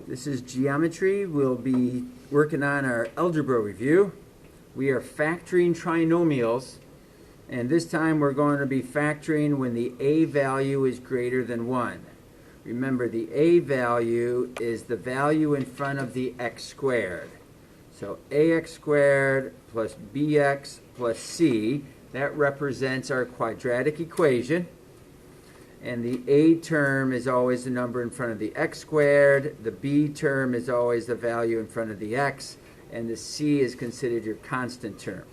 This is geometry. We'll be working on our algebra review. We are factoring trinomials, and this time we're going to be factoring when the a value is greater than 1. Remember, the a value is the value in front of the x squared. So ax squared plus bx plus c, that represents our quadratic equation. And the a term is always the number in front of the x squared. The b term is always the value in front of the x. And the c is considered your constant term.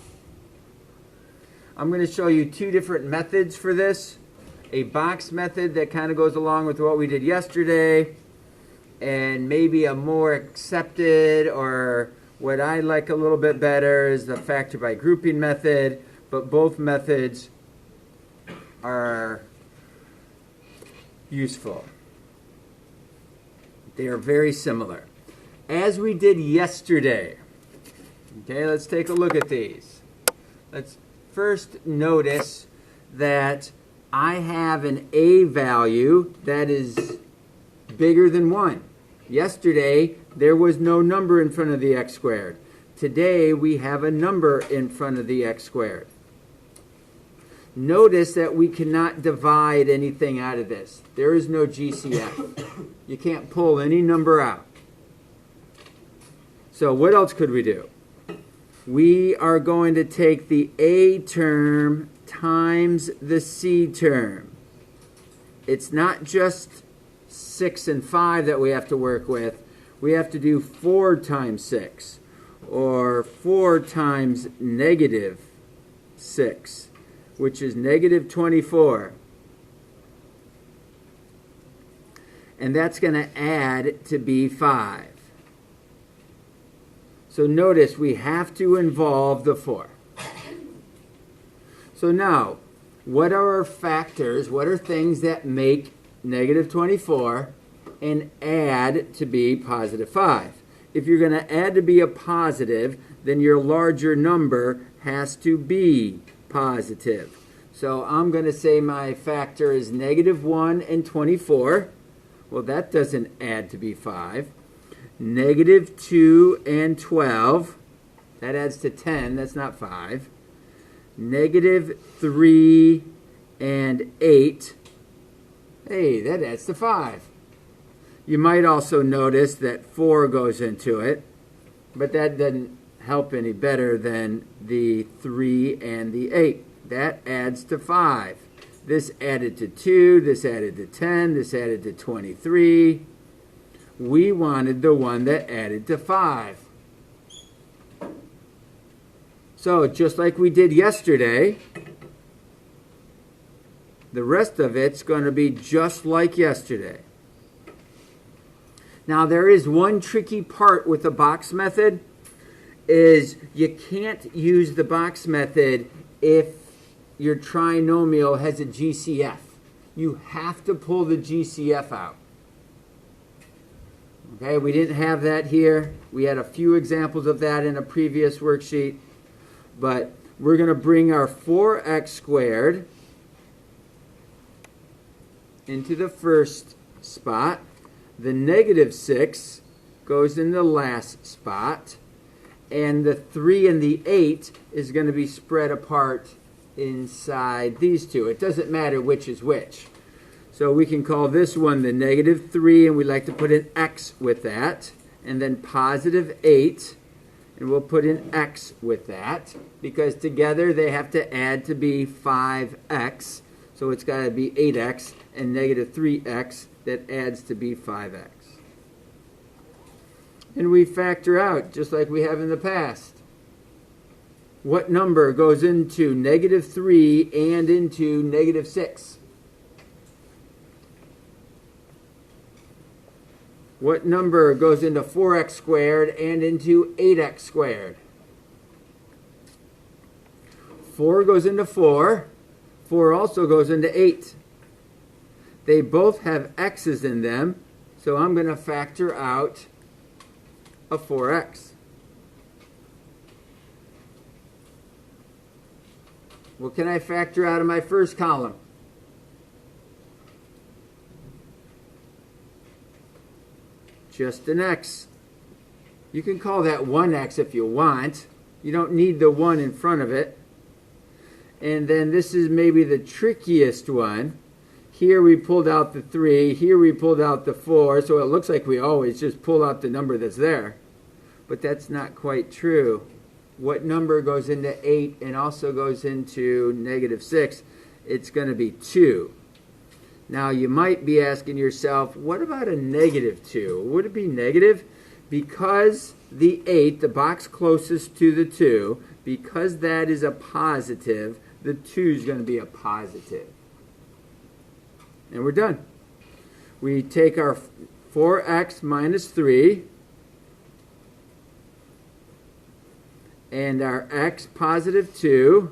I'm going to show you two different methods for this. A box method that kind of goes along with what we did yesterday. And maybe a more accepted, or what I like a little bit better, is the factor by grouping method. But both methods are useful. They are very similar. As we did yesterday, okay, let's take a look at these. Let's first notice that I have an a value that is bigger than 1. Yesterday, there was no number in front of the x squared. Today, we have a number in front of the x squared. Notice that we cannot divide anything out of this. There is no GCF. You can't pull any number out. So what else could we do? We are going to take the a term times the c term. It's not just 6 and 5 that we have to work with. We have to do 4 times 6, or 4 times negative 6. Which is negative 24. And that's going to add to be 5. So notice we have to involve the 4. So now, what are our factors? What are things that make negative 24 and add to be positive 5? If you're going to add to be a positive, then your larger number has to be positive. So I'm going to say my factor is negative 1 and 24. Well, that doesn't add to be 5. Negative 2 and 12. That adds to 10. That's not 5. Negative 3 and 8. Hey, that adds to 5. You might also notice that 4 goes into it, but that doesn't help any better than the 3 and the 8. That adds to 5. This added to 2, this added to 10, this added to 23. We wanted the one that added to 5. So just like we did yesterday, the rest of it's going to be just like yesterday. Now there is one tricky part with the box method, is you can't use the box method if your trinomial has a GCF. You have to pull the GCF out. Okay, we didn't have that here. We had a few examples of that in a previous worksheet. But we're going to bring our 4x squared into the first spot. The negative 6 goes in the last spot. And the 3 and the 8 is going to be spread apart inside these two. It doesn't matter which is which. So we can call this one the negative 3, and we like to put an x with that. And then positive 8, and we'll put an x with that. Because together they have to add to be 5x. So it's got to be 8x and negative 3x that adds to be 5x. And we factor out, just like we have in the past. What number goes into negative 3 and into negative 6? What number goes into 4x squared and into 8x squared? 4 goes into 4. 4 also goes into 8. They both have x's in them, so I'm going to factor out a 4x. What can I factor out of my first column? just an x. You can call that 1x if you want. You don't need the 1 in front of it. And then this is maybe the trickiest one. Here we pulled out the 3. Here we pulled out the 4. So it looks like we always just pull out the number that's there. But that's not quite true. What number goes into 8 and also goes into -6? It's going to be 2. Now you might be asking yourself, what about a -2? Would it be negative? Because the 8, the box closest to the 2, because that is a positive, the 2 is going to be a positive. And we're done. We take our 4x minus 3 and our x positive 2,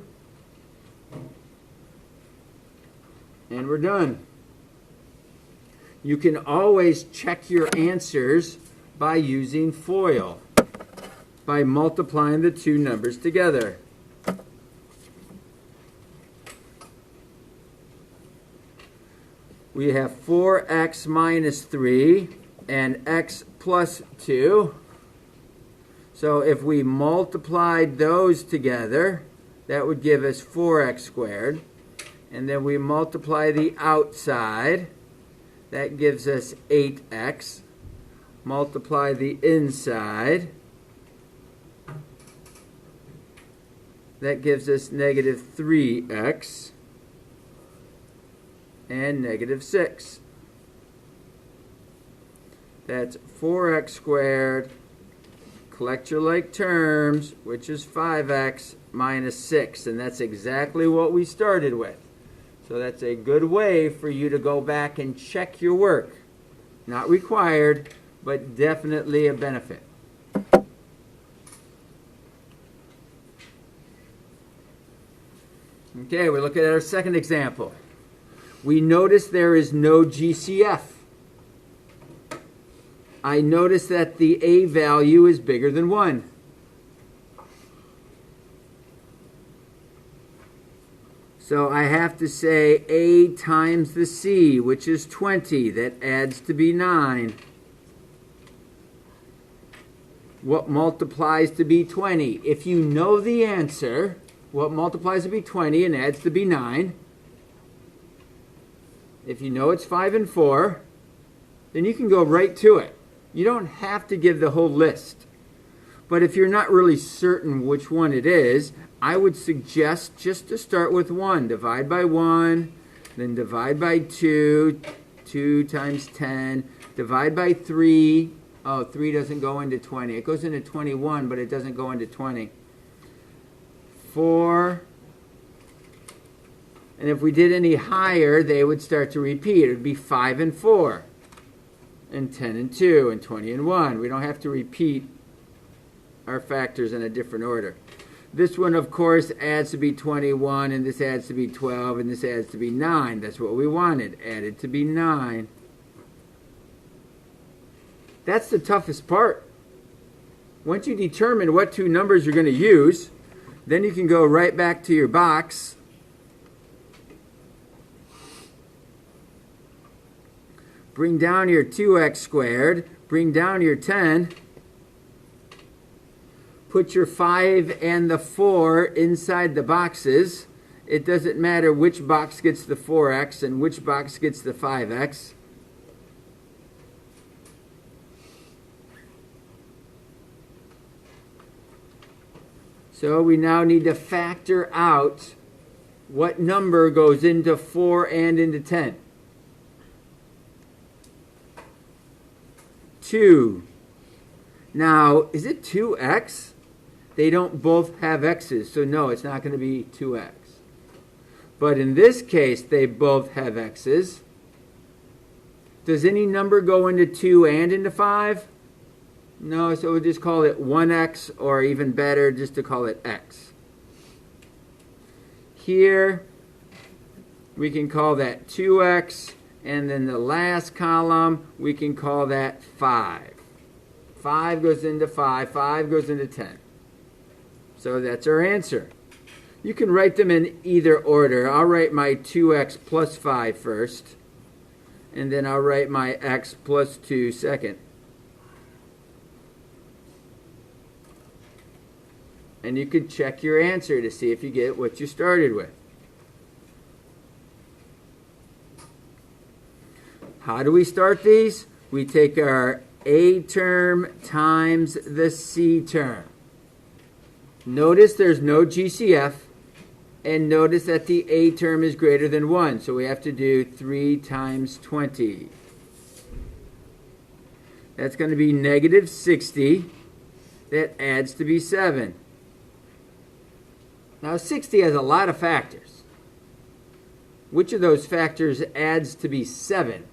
and we're done. You can always check your answers by using FOIL, by multiplying the two numbers together. We have 4x minus 3 and x plus 2. So if we multiplied those together, that would give us 4x squared. And then we multiply the outside. That gives us 8x. Multiply the inside. That gives us negative 3x. And negative 6. That's 4x squared. Collect your like terms, which is 5x minus 6. And that's exactly what we started with. So that's a good way for you to go back and check your work. Not required, but definitely a benefit. Okay, we're looking at our second example. We notice there is no GCF. I notice that the A value is bigger than 1. So I have to say A times the C, which is 20. That adds to be 9. What multiplies to be 20? If you know the answer, what multiplies to be 20 and adds to be 9? If you know it's 5 and 4, then you can go right to it. You don't have to give the whole list. But if you're not really certain which one it is, I would suggest just to start with 1. Divide by 1, then divide by 2. 2 times 10. Divide by 3. Oh, 3 doesn't go into 20. It goes into 21, but it doesn't go into 20. 4. And if we did any higher, they would start to repeat. It would be 5 and 4. And 10 and 2, and 20 and 1. We don't have to repeat our factors in a different order. This one, of course, adds to be 21, and this adds to be 12, and this adds to be 9. That's what we wanted, added to be 9. That's the toughest part. Once you determine what two numbers you're going to use, then you can go right back to your box. Bring down your 2x squared. Bring down your 10. Put your 5 and the 4 inside the boxes. It doesn't matter which box gets the 4x and which box gets the 5x. So we now need to factor out what number goes into 4 and into 10. 2. Now, is it 2x? They don't both have x's, so no, it's not going to be 2x. But in this case, they both have x's. Does any number go into 2 and into 5? No, so we'll just call it 1x, or even better, just to call it x. Here, we can call that 2x. And then the last column, we can call that 5. 5 goes into 5. 5 goes into 10. So that's our answer. You can write them in either order. I'll write my 2x plus 5 first. And then I'll write my x plus 2 second. And you can check your answer to see if you get what you started with. How do we start these? We take our A term times the C term. Notice there's no GCF, and notice that the A term is greater than 1, so we have to do 3 times 20. That's going to be negative 60. That adds to be 7. Now 60 has a lot of factors. Which of those factors adds to be 7?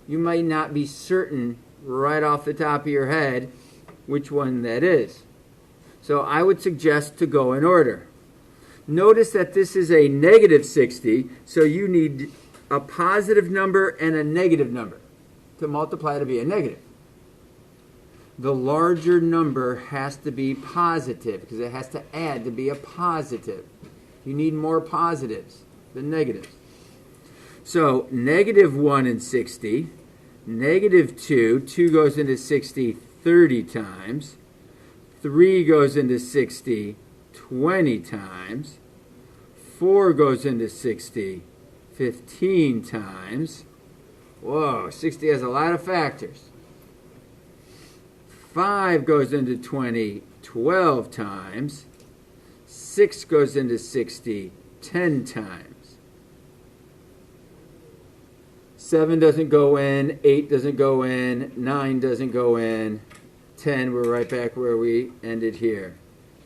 You might not be certain right off the top of your head which one that is. So I would suggest to go in order. Notice that this is a negative 60, so you need a positive number and a negative number to multiply to be a negative. The larger number has to be positive because it has to add to be a positive. You need more positives than negatives. So negative 1 in 60, negative 2, 2 goes into 60 30 times, 3 goes into 60 20 times, 4 goes into 60 15 times. Whoa, 60 has a lot of factors. 5 goes into 20 12 times. 6 goes into 60 10 times. 7 doesn't go in, 8 doesn't go in, 9 doesn't go in, 10, we're right back where we ended here.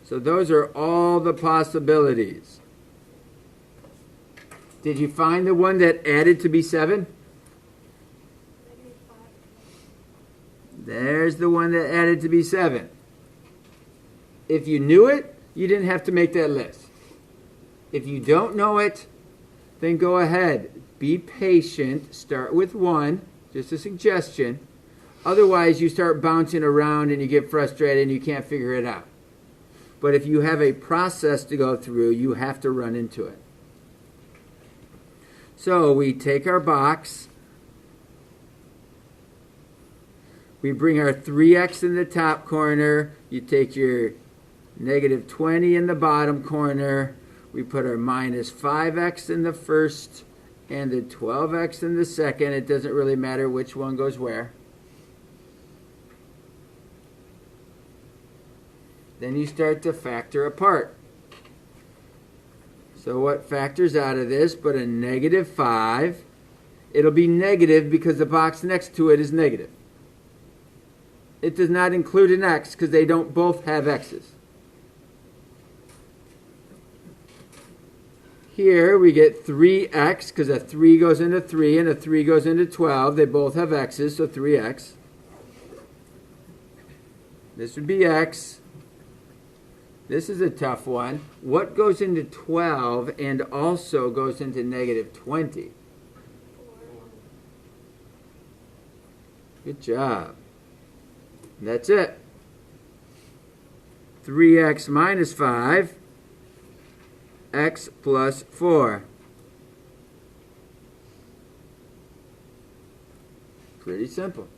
So those are all the possibilities. Did you find the one that added to be 7? There's the one that added to be 7. If you knew it, you didn't have to make that list. If you don't know it, then go ahead. Be patient. Start with 1, just a suggestion. Otherwise, you start bouncing around and you get frustrated and you can't figure it out. But if you have a process to go through, you have to run into it. So we take our box. We bring our 3x in the top corner. You take your negative 20 in the bottom corner. We put our minus 5x in the first and the 12x in the second. It doesn't really matter which one goes where. Then you start to factor apart. So what factors out of this but a negative 5? It'll be negative because the box next to it is negative. It does not include an x because they don't both have x's. Here we get 3x because a 3 goes into 3 and a 3 goes into 12. They both have x's, so 3x. This would be x. This is a tough one. What goes into 12 and also goes into negative 20? Good job. That's it. 3x minus 5, x plus 4. Pretty simple.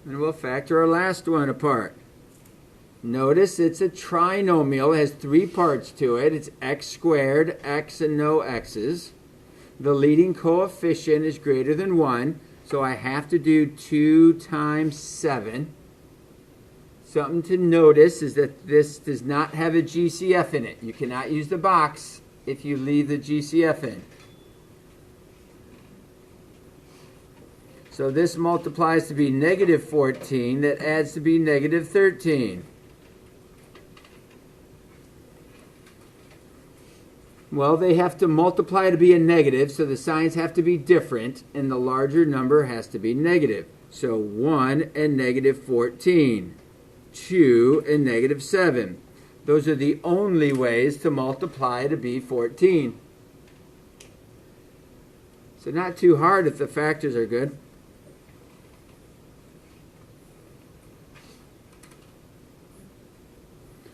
And we'll factor our last one apart. Notice it's a trinomial. It has 3 parts to it. It's x squared, x and no x's. The leading coefficient is greater than 1, so I have to do 2 times 7. Something to notice is that this does not have a GCF in it. You cannot use the box if you leave the GCF in. So this multiplies to be negative 14. That adds to be negative 13. Well, they have to multiply to be a negative, so the signs have to be different, and the larger number has to be negative. So 1 and negative 14. 2 and negative 7. Those are the only ways to multiply to be 14. So not too hard if the factors are good.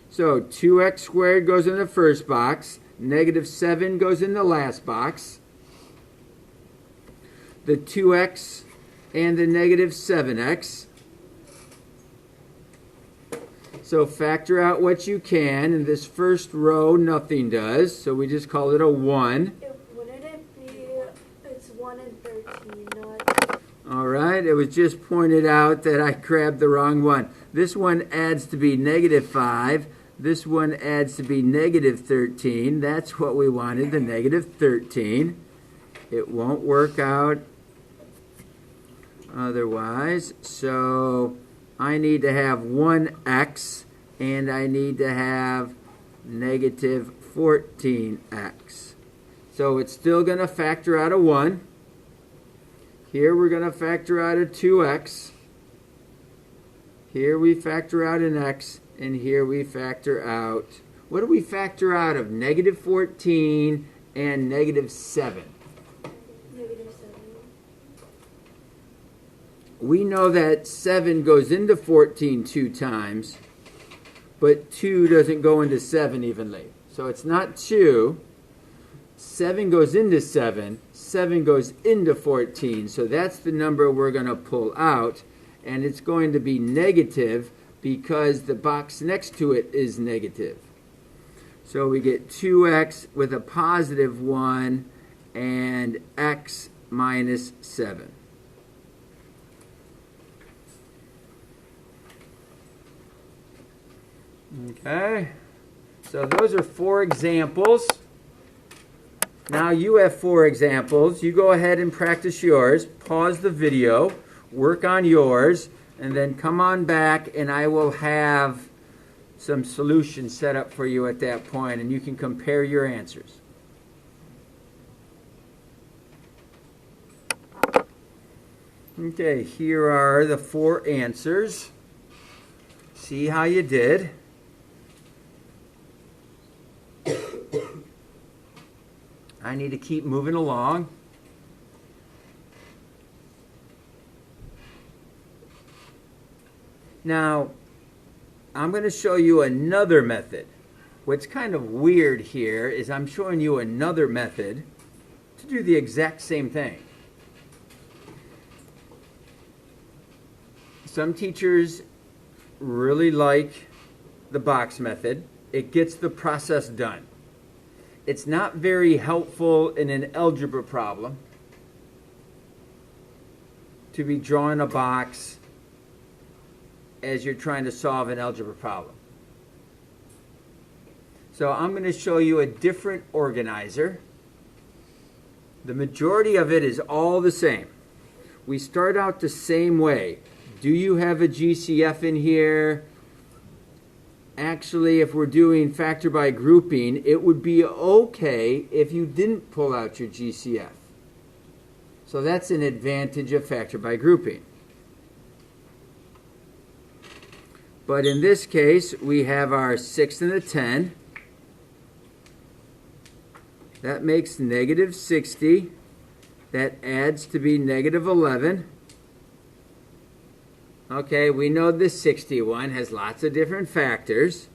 So 2x squared goes in the first box. Negative 7 goes in the last box. The 2x and the negative 7x. So factor out what you can. In this first row, nothing does. So we just call it a 1. Wouldn't it be, it's 1 and 13, not... All right, it was just pointed out that I grabbed the wrong one. This one adds to be negative 5. This one adds to be negative 13. That's what we wanted, the negative 13. It won't work out otherwise. So I need to have 1x, and I need to have negative 14x. So it's still going to factor out a 1. Here we're going to factor out a 2x. Here we factor out an x, and here we factor out, what do we factor out of negative 14 and negative 7? Negative 7. We know that 7 goes into 14 2 times, but 2 doesn't go into 7 evenly. So it's not 2. 7 goes into 7. 7 goes into 14. So that's the number we're going to pull out. And it's going to be negative because the box next to it is negative. So we get 2x with a positive 1 and x minus 7. Okay, so those are 4 examples. Now you have 4 examples. You go ahead and practice yours. Pause the video, work on yours, and then come on back and I will have some solutions set up for you at that point, and you can compare your answers. Okay, here are the 4 answers. See how you did. I need to keep moving along. Now, I'm going to show you another method. What's kind of weird here is I'm showing you another method to do the exact same thing. Some teachers really like the box method. It gets the process done. It's not very helpful in an algebra problem to be drawing a box as you're trying to solve an algebra problem. So I'm going to show you a different organizer. The majority of it is all the same. We start out the same way. Do you have a GCF in here? Actually, if we're doing factor by grouping, it would be okay if you didn't pull out your GCF. So that's an advantage of factor by grouping. But in this case, we have our 6 and a 10. That makes negative 60. That adds to be negative 11. Okay, we know this 61 has lots of different factors.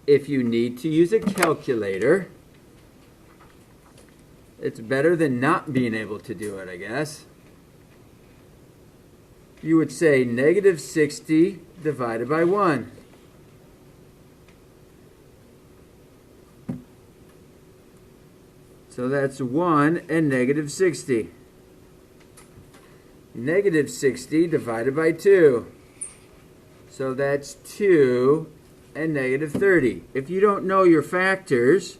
If you need to use a calculator, it's better than not being able to do it, I guess. You would say negative 60 divided by 1. So that's 1 and negative 60. Negative 60 divided by 2. So that's 2 and negative 30. If you don't know your factors,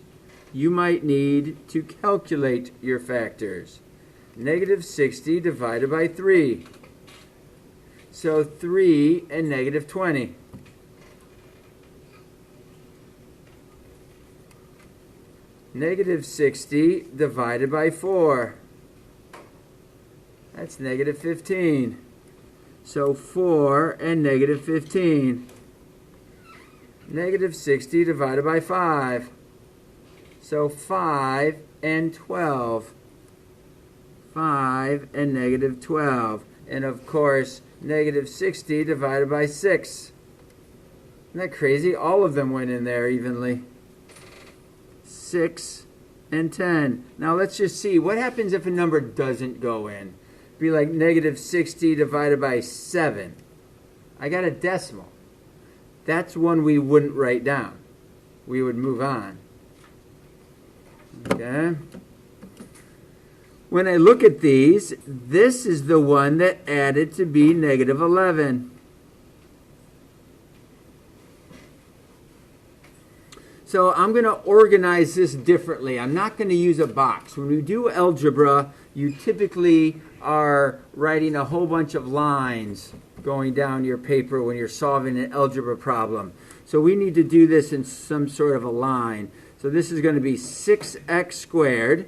you might need to calculate your factors. Negative 60 divided by 3. So 3 and negative 20. Negative 60 divided by 4. That's negative 15. So 4 and negative 15. Negative 60 divided by 5. So 5 and 12. 5 and negative 12. And of course, negative 60 divided by 6. Isn't that crazy? All of them went in there evenly. 6 and 10. Now let's just see. What happens if a number doesn't go in? Be like negative 60 divided by 7. I got a decimal. that's one we wouldn't write down. We would move on. Okay. When I look at these, this is the one that added to be negative 11. So I'm going to organize this differently. I'm not going to use a box. When we do algebra, you typically are writing a whole bunch of lines going down your paper when you're solving an algebra problem. So we need to do this in some sort of a line. So this is going to be 6x squared.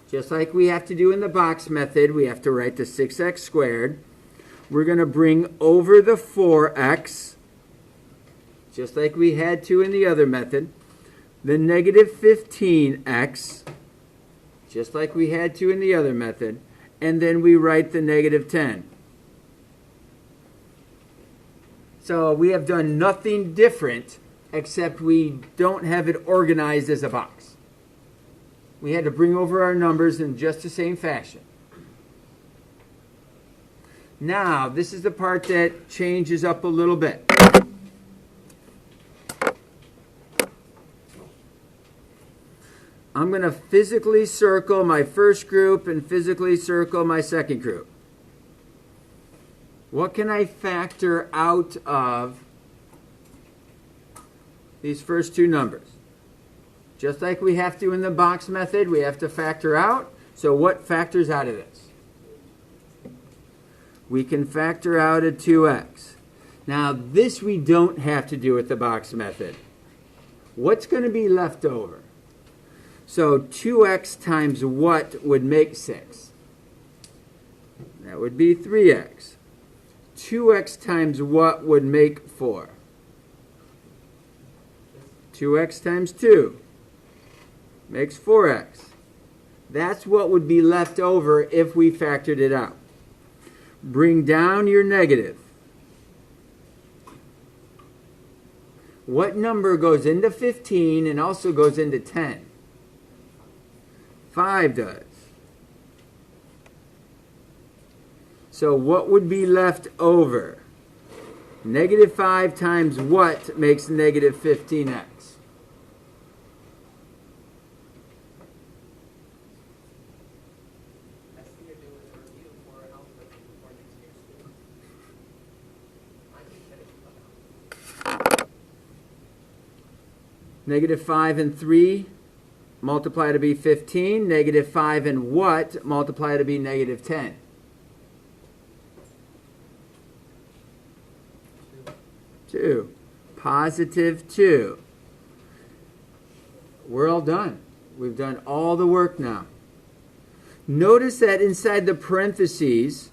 Just like we have to do in the box method, we have to write the 6x squared. We're going to bring over the 4x, just like we had to in the other method. The negative 15x, just like we had to in the other method. And then we write the negative 10. So we have done nothing different except we don't have it organized as a box. We had to bring over our numbers in just the same fashion. Now, this is the part that changes up a little bit. I'm going to physically circle my first group and physically circle my second group. What can I factor out of these first two numbers? Just like we have to in the box method, we have to factor out. So what factors out of this? We can factor out a 2x. Now this we don't have to do with the box method. What's going to be left over? So 2x times what would make 6? That would be 3x. 2x times what would make 4? 2x times 2 makes 4x. That's what would be left over if we factored it out. Bring down your negative. What number goes into 15 and also goes into 10? 5 does. So what would be left over? Negative 5 times what makes negative 15x? Negative 5 and 3 multiply to be 15. Negative 5 and what multiply to be negative 10? 2. Positive 2. We're all done. We've done all the work now. Notice that inside the parentheses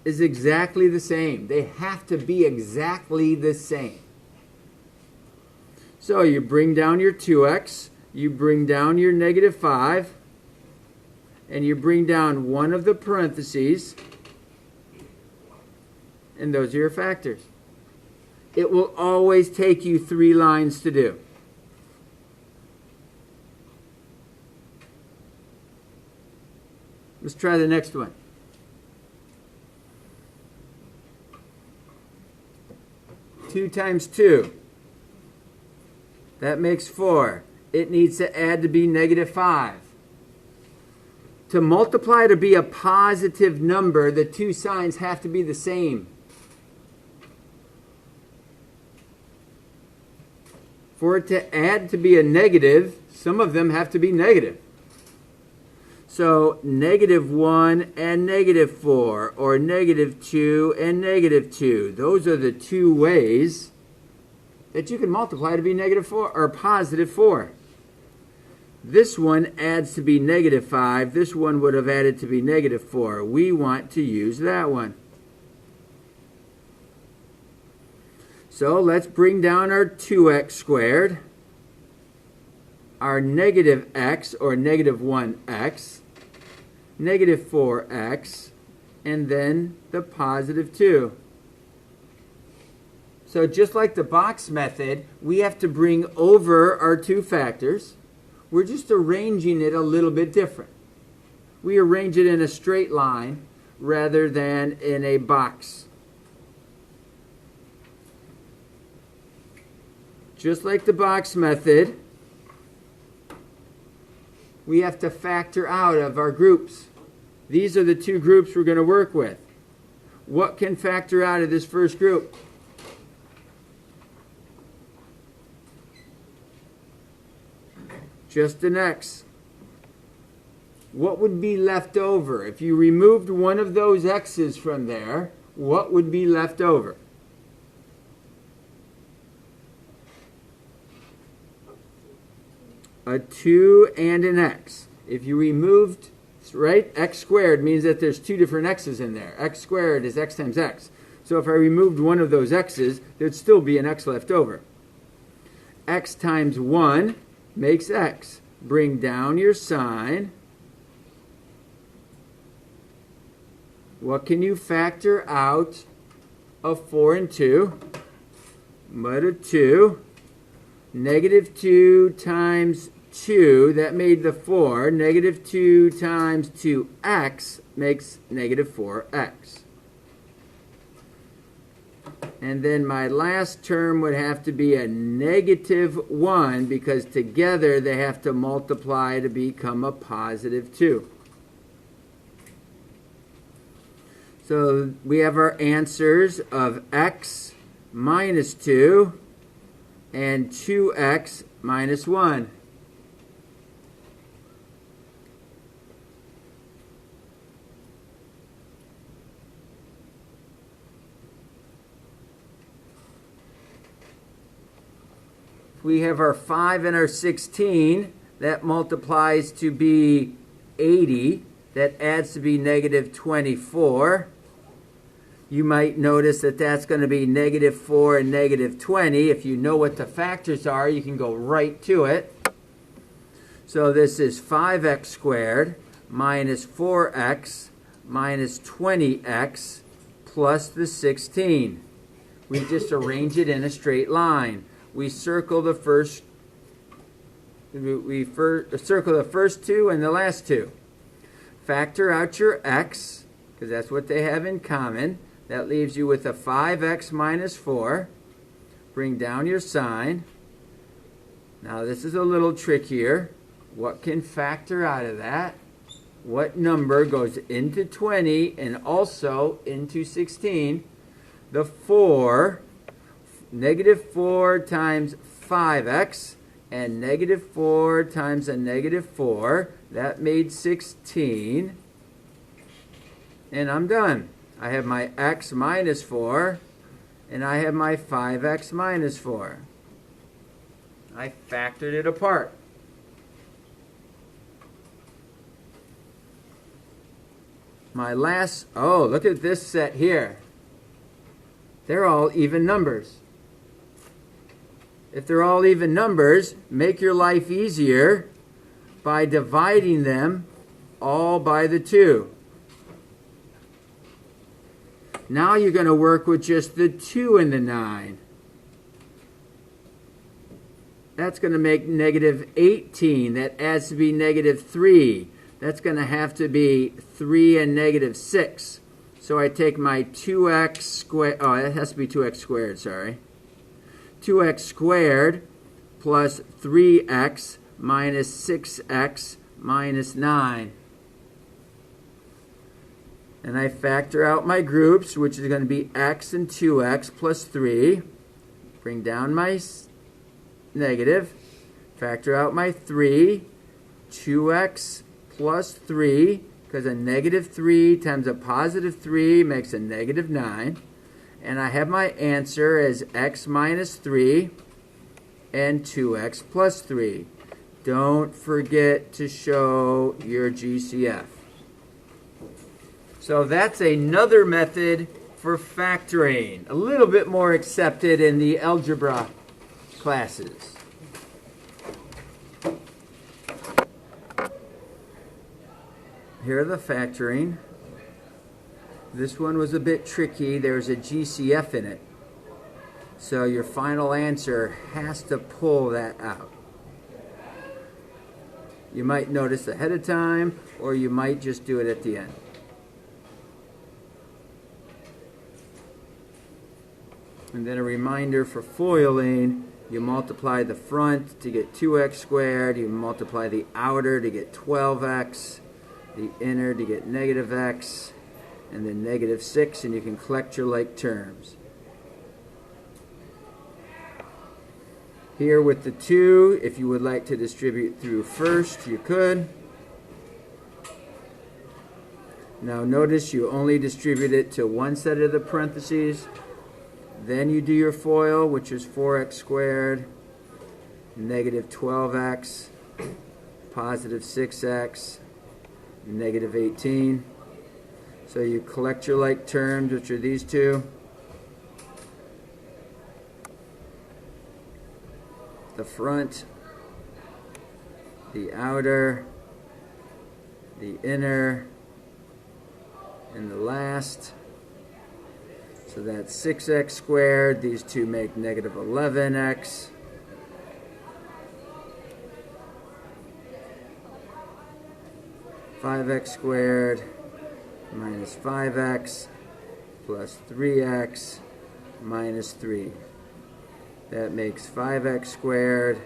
is exactly the same. They have to be exactly the same. So you bring down your 2x, you bring down your negative 5, and you bring down one of the parentheses, and those are your factors. It will always take you 3 lines to do. Let's try the next one. 2 times 2. That makes 4. It needs to add to be negative 5. To multiply to be a positive number, the two signs have to be the same. For it to add to be a negative, some of them have to be negative. So negative 1 and negative 4, or negative 2 and negative 2. Those are the two ways that you can multiply to be negative 4 or positive 4. This one adds to be negative 5. This one would have added to be negative 4. We want to use that one. So let's bring down our 2x squared, our negative x or negative 1x, negative 4x, and then the positive 2. So just like the box method, we have to bring over our two factors. We're just arranging it a little bit different. We arrange it in a straight line rather than in a box. just like the box method, we have to factor out of our groups. These are the two groups we're going to work with. What can factor out of this first group? Just an x. What would be left over? If you removed one of those x's from there, what would be left over? A 2 and an x. If you removed, right, x squared means that there's two different x's in there. X squared is x times x. So if I removed one of those x's, there'd still be an x left over. X times 1 makes x. Bring down your sign. What can you factor out of 4 and 2? But a 2. Negative 2 times 2, that made the 4. Negative 2 times 2x makes negative 4x. And then my last term would have to be a negative 1 because together they have to multiply to become a positive 2. So we have our answers of x minus 2 and 2x minus 1. We have our 5 and our 16. That multiplies to be 80. That adds to be negative 24. You might notice that that's going to be negative 4 and negative 20. If you know what the factors are, you can go right to it. So this is 5x squared minus 4x minus 20x plus the 16. We just arrange it in a straight line. We circle the first circle the first two and the last two. Factor out your x, because that's what they have in common. That leaves you with a 5x minus 4. Bring down your sign. Now this is a little trickier. What can factor out of that? What number goes into 20 and also into 16? The 4. Negative 4 times 5x and negative 4 times a negative 4. That made 16. And I'm done. I have my x minus 4, and I have my 5x minus 4. I factored it apart. My last, oh, look at this set here. They're all even numbers. If they're all even numbers, make your life easier by dividing them all by the 2. Now you're going to work with just the 2 and the 9. That's going to make negative 18. That adds to be negative 3. That's going to have to be 3 and negative 6. So I take my 2x squared, oh, that has to be 2x squared, sorry. 2x squared plus 3x minus 6x minus 9. And I factor out my groups, which is going to be x and 2x plus 3. Bring down my negative. Factor out my 3. 2x plus 3, because a negative 3 times a positive 3 makes a negative 9. And I have my answer as x minus 3 and 2x plus 3. Don't forget to show your GCF. So that's another method for factoring. A little bit more accepted in the algebra classes. Here are the factoring. This one was a bit tricky. There's a GCF in it. So your final answer has to pull that out. You might notice ahead of time, or you might just do it at the end. And then a reminder for foiling, You multiply the front to get 2x squared. You multiply the outer to get 12x. The inner to get negative x. And then negative 6, and you can collect your like terms. Here with the 2, if you would like to distribute through first, you could. Now notice you only distribute it to one set of the parentheses. Then you do your FOIL, which is 4x squared, negative 12x, positive 6x, negative 18. So you collect your like terms, which are these two. The front, the outer, the inner, and the last. So that's 6x squared. These two make negative 11x. (5x squared) minus 5x plus 3x minus 3. That makes 5x squared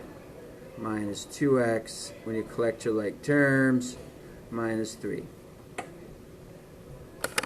minus 2x when you collect your like terms minus 3.